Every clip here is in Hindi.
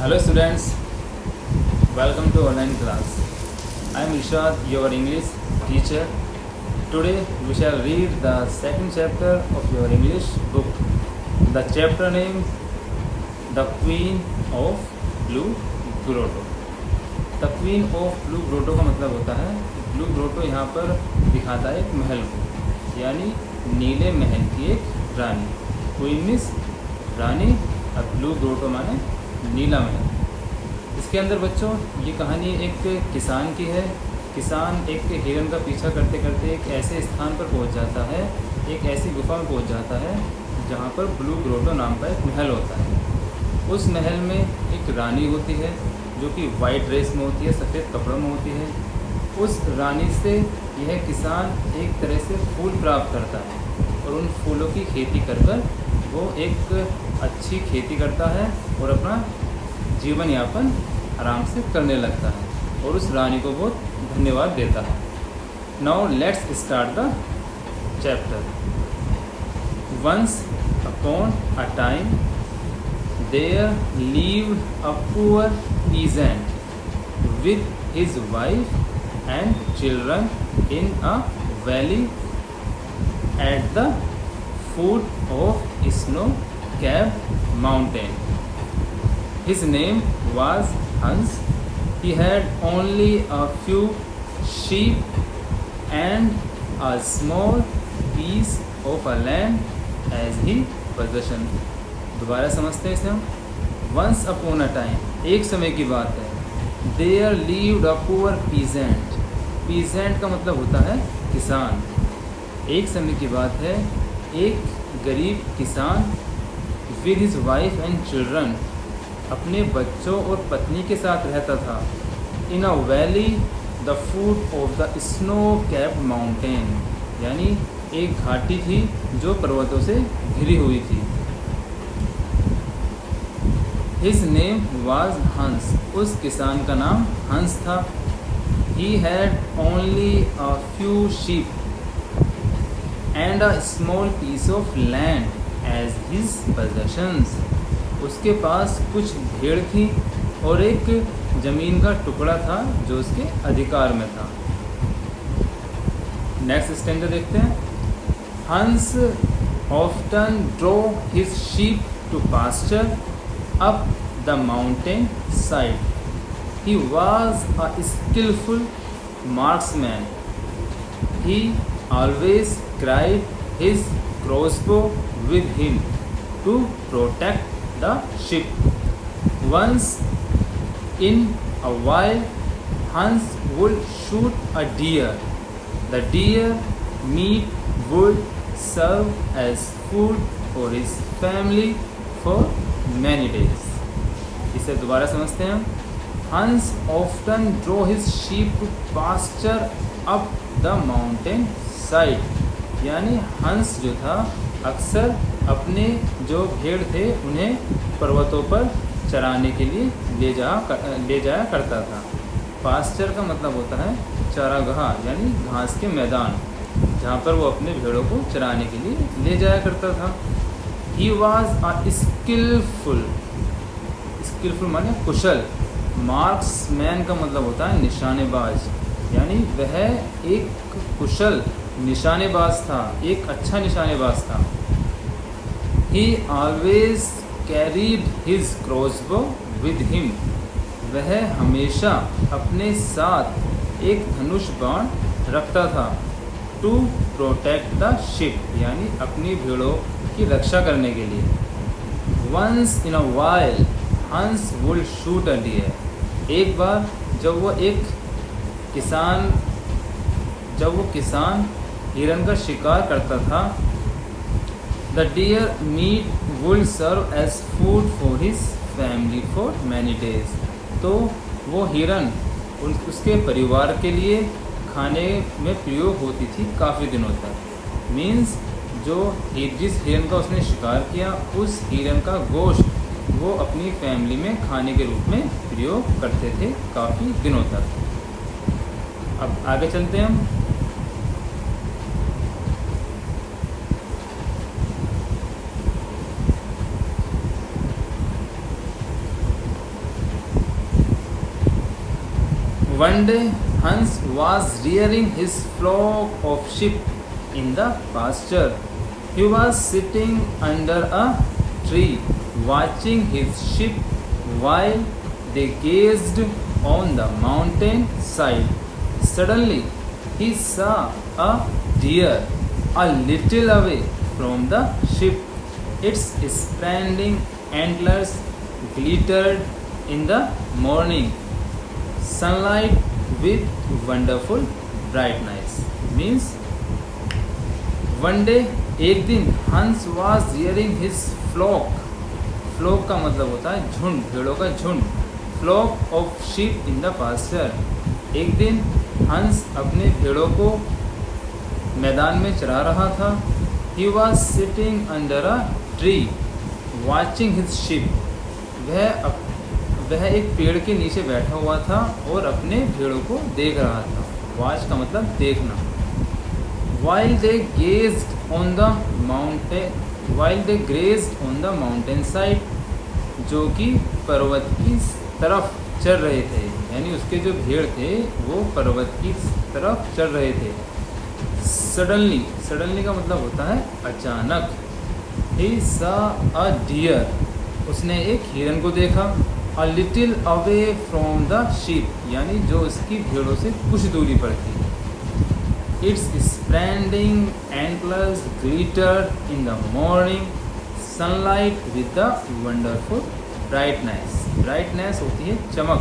Hello students, welcome to online class. I am Irshad, your English teacher. Today we shall read the second chapter of your English book. The chapter name The Queen of Blue Grotto. The Queen of Blue Grotto का मतलब होता है ब्लू ग्रोटो यहाँ पर दिखाता है एक महल को, यानी नीले महल की एक रानी। क्वीन मीन्स रानी और ब्लू ग्रोटो माने नीला महल। इसके अंदर बच्चों ये कहानी एक किसान की है। किसान एक हिरन का पीछा करते करते एक ऐसे स्थान पर पहुंच जाता है, एक ऐसी गुफा में पहुंच जाता है जहां पर ब्लू ग्रोटो नाम का एक महल होता है। उस महल में एक रानी होती है जो कि वाइट ड्रेस में होती है, सफ़ेद कपड़ों में होती है। उस रानी से यह किसान एक तरह से फूल प्राप्त करता है और उन फूलों की खेती कर कर वो एक अच्छी खेती करता है और अपना जीवन यापन आराम से करने लगता है और उस रानी को बहुत धन्यवाद देता है। Now let's start the chapter. Once upon a time there lived a poor peasant with his wife and children in a valley at the foot of snow-capped mountain. His name was Hans. He had only a few sheep and a small piece of a land as his possession. दोबारा समझते हैं इसे हम। Once upon a time, एक समय की बात है। There lived a poor peasant. Peasant का मतलब होता है किसान। एक समय की बात है, एक गरीब किसान with his wife and children अपने बच्चों और पत्नी के साथ रहता था। In a valley the foot of the snow-capped mountain, यानी एक घाटी थी जो पर्वतों से घिरी हुई थी। His name was Hans. उस किसान का नाम हंस था। He had only a few sheep and a small piece of land as his possessions. उसके पास कुछ भेड़ थी और एक ज़मीन का टुकड़ा था जो उसके अधिकार में था। नेक्स्ट स्टेंजा देखते हैं। Hans often drove his sheep to pasture up the mountain side. He was a skillful marksman. He always carried his crossbow with him to protect the sheep. Once in a while, Hans would shoot a deer. The deer meat would serve as food for his family for many days. इसे दोबारा समझते हैं हम। Hans often drove his sheep to pasture up the mountain side. यानी हंस जो था अक्सर अपने जो भेड़ थे उन्हें पर्वतों पर चराने के लिए ले जाया करता था। पास्चर का मतलब होता है चारागाह, यानी घास के मैदान जहाँ पर वो अपने भेड़ों को चराने के लिए ले जाया करता था। He was a skillful माने कुशल। मार्क्समैन का मतलब होता है निशानेबाज, यानी वह एक कुशल निशानेबाज था, एक अच्छा निशानेबाज था। He always carried his crossbow with him. वह हमेशा अपने साथ एक धनुष बाण रखता था। To protect the sheep, यानी अपनी भेड़ों की रक्षा करने के लिए। Once in a while, Hans would shoot a deer. एक बार जब वो किसान हिरन का शिकार करता था, The deer meat would serve as food for his family for many days. तो वो हिरन उसके परिवार के लिए खाने में प्रयोग होती थी काफ़ी दिनों तक। मीन्स जिस हिरन का उसने शिकार किया उस हिरन का गोश्त वो अपनी फैमिली में खाने के रूप में प्रयोग करते थे काफ़ी दिनों तक। अब आगे चलते हैं हम। One day, Hans was rearing his flock of sheep in the pasture. He was sitting under a tree, watching his sheep while they gazed on the mountain side. Suddenly, he saw a deer a little away from the sheep. Its splendid antlers glittered in the morning sunlight with wonderful brightness. Means one day, एक दिन हंस was rearing his flock. Flock का मतलब होता है झुंड, भेड़ों का झुंड. Flock of sheep in the pasture. एक दिन हंस अपने भेड़ों को मैदान में चरा रहा था. He was sitting under a tree watching his sheep. वह एक पेड़ के नीचे बैठा हुआ था और अपने भेड़ों को देख रहा था. वॉच का मतलब देखना. while they gazed on the mountain side, जो कि पर्वत की तरफ चल रहे थे. यानी उसके जो भेड़ थे वो पर्वत की तरफ चल रहे थे. सडनली का मतलब होता है अचानक. he saw a deer. उसने एक हिरन को देखा. a little away from the sheep, यानी जो उसकी भेड़ों से कुछ दूरी पर थी. its splendid antlers glittered in the morning sunlight with a wonderful brightness. brightness होती है चमक.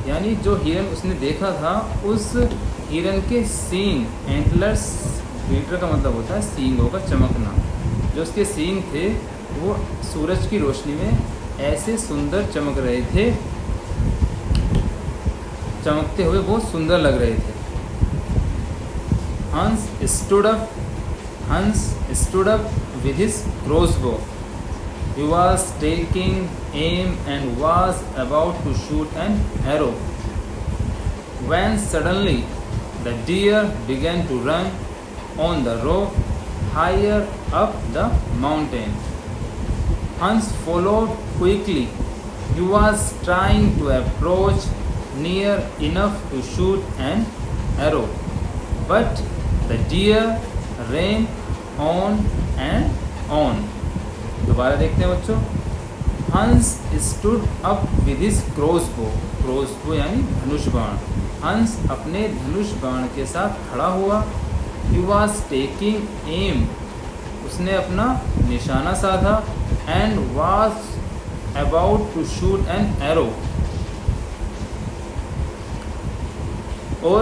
यानी जो हिरन उसने देखा था उस हिरन के सींग, एंटलर्स, ग्लिटर का मतलब होता है सींगों का चमकना. जो उसके सींग थे वो सूरज की रोशनी में ऐसे सुंदर चमक रहे थे, चमकते हुए बहुत सुंदर लग रहे थे. Hans stood up with his crossbow. He was taking aim and was about to shoot an arrow when suddenly the deer began to run on the rock higher up the mountain. Hans followed quickly. He was trying to approach near enough to shoot an arrow, but the deer ran on and on. दोबारा देखते हैं बच्चों. Hans stood up with his crossbow. crossbow यानी धनुष बाण. हंस अपने धनुष बाण के साथ खड़ा हुआ. He was taking aim. उसने अपना निशाना साधा. And was about to shoot an arrow. और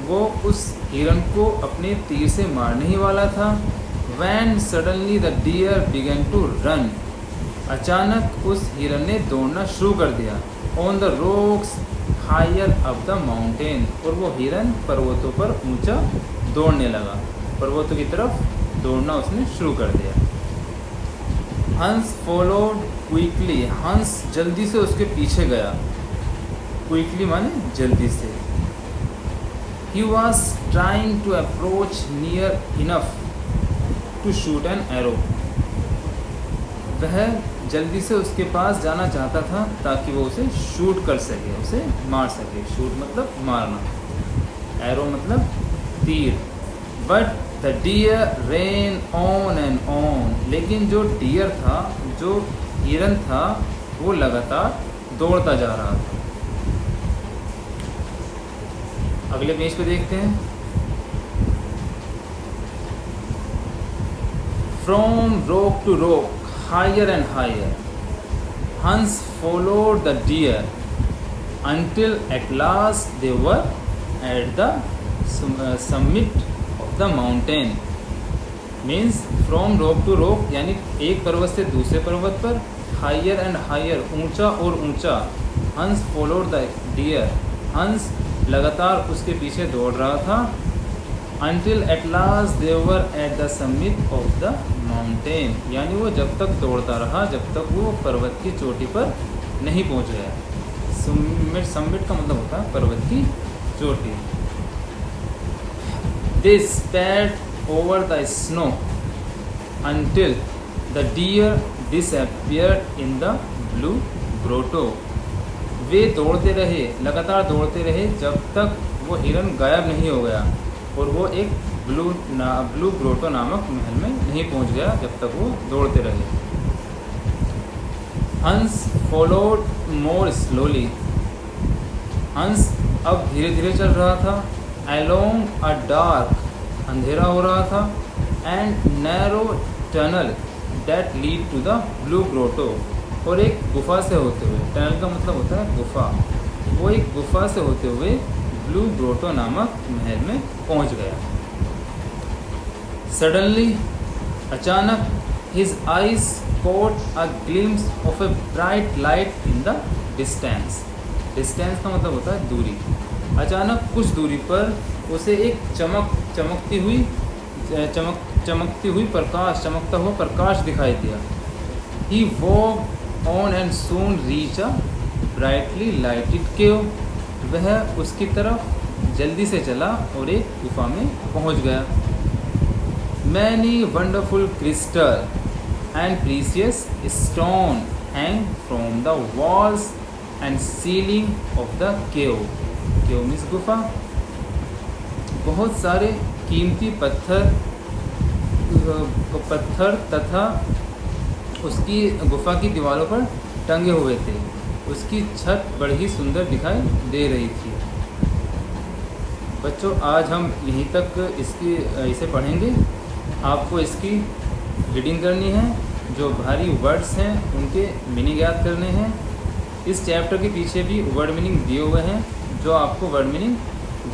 वो उस हिरन को अपने तीर से मारने ही वाला था. When suddenly the deer began to run. अचानक उस हिरन ने दौड़ना शुरू कर दिया. On the rocks higher up the mountain. और वो हिरन पर्वतों पर ऊंचा दौड़ने लगा. पर्वतों की तरफ दौड़ना उसने शुरू कर दिया. हंस followed quickly. हंस जल्दी से उसके पीछे गया. Quickly माने जल्दी से. He was trying to approach near enough to shoot an arrow. वह जल्दी से उसके पास जाना चाहता था ताकि वो उसे शूट कर सके, उसे मार सके. शूट मतलब मारना, एरो मतलब तीर. But the deer ran on and on. लेकिन जो डियर था, जो हिरन था, वो लगातार दौड़ता जा रहा था. अगले पेज पे देखते हैं. From rock to rock, higher and higher, Hans followed the deer until at last they were at the summit of the mountain. Means from rock to rock यानी एक पर्वत से दूसरे पर्वत पर. Higher and higher ऊंचा और ऊंचा. Hans followed the deer. हंस लगातार उसके पीछे दौड़ रहा था. Until at last they were at the summit of the mountain. यानी वो जब तक दौड़ता रहा जब तक वो पर्वत की चोटी पर नहीं पहुंच गया. summit का मतलब होता है पर्वत की चोटी. They sped over the snow until the deer disappeared in the blue grotto वे दौड़ते रहे, लगातार दौड़ते रहे जब तक वो हिरन गायब नहीं हो गया और वो एक ब्लू ग्रोटो नामक महल में नहीं पहुंच गया जब तक वो दौड़ते रहे। हंस फॉलोड मोर स्लोली। हंस अब धीरे धीरे चल रहा था। अलोंग अ डार्क, अंधेरा हो रहा था। And narrow tunnel that lead to the blue grotto, और एक गुफा से होते हुए, टनल का मतलब होता है गुफा, वो एक गुफा से होते हुए ब्लू ग्रोटो नामक महल में पहुंच गया। सडनली, अचानक, his eyes caught a glimpse of a bright light in the distance। Distance का मतलब होता है दूरी। अचानक कुछ दूरी पर उसे एक चमकती हुई प्रकाश, चमकता हुआ प्रकाश दिखाई दिया। He walked on and soon reached a brightly lighted cave। वह उसकी तरफ जल्दी से चला और एक गुफा में पहुंच गया। Many wonderful crystal and precious stone hang from the walls and ceiling of the cave। cave means गुफा। बहुत सारे कीमती पत्थर तथा उसकी गुफा की दीवारों पर टंगे हुए थे। उसकी छत बड़ी ही सुंदर दिखाई दे रही थी। बच्चों, आज हम यहीं तक इसे पढ़ेंगे। आपको इसकी रीडिंग करनी है, जो भारी वर्ड्स हैं उनके मीनिंग याद करने हैं। इस चैप्टर के पीछे भी वर्ड मीनिंग दिए हुए हैं, जो आपको वर्ड मीनिंग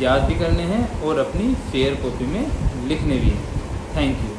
याद भी करने हैं और अपनी फेयर कॉपी में लिखने भी हैं। Thank you.